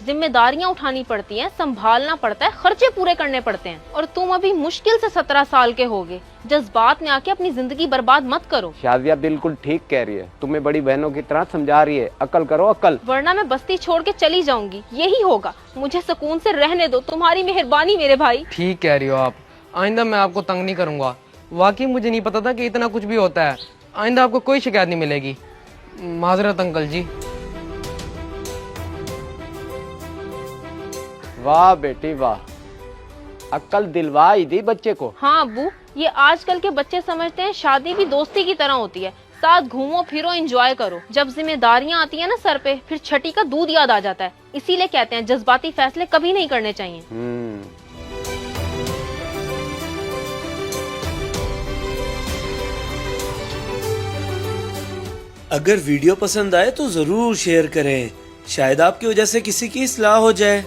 जिम्मेदारियां उठानी पड़ती हैं, संभालना पड़ता है, खर्चे पूरे करने पड़ते हैं। और तुम अभी मुश्किल से 17 साल के होगे, जज्बात में आके अपनी जिंदगी बर्बाद मत करो। शाजिया बिल्कुल ठीक कह रही है, तुम्हें बड़ी बहनों की तरह समझा रही है, अकल करो अकल। वरना मैं बस्ती छोड़ के चली जाऊंगी, यही होगा। मुझे सुकून से रहने दो, तुम्हारी मेहरबानी मेरे भाई। ठीक कह रही हो आप, आइंदा मैं आपको तंग नहीं करूंगा। वाकई मुझे नहीं पता था कि इतना कुछ भी होता है। आइंदा आपको कोई शिकायत नहीं मिलेगी। माजरत अंकल जी। वाह बेटी वाह, अक्ल दिलवा ही दी बच्चे को। हाँ अब्बू, ये आजकल के बच्चे समझते हैं शादी भी दोस्ती की तरह होती है, साथ घूमो फिरो एंजॉय करो। जब जिम्मेदारियां आती है ना सर पे, फिर छठी का दूध याद आ जाता है। इसीलिए कहते हैं जज्बाती फैसले कभी नहीं करने चाहिए। अगर वीडियो पसंद आए तो जरूर शेयर करें, शायद आपकी वजह से किसी की इस्लाह हो जाए।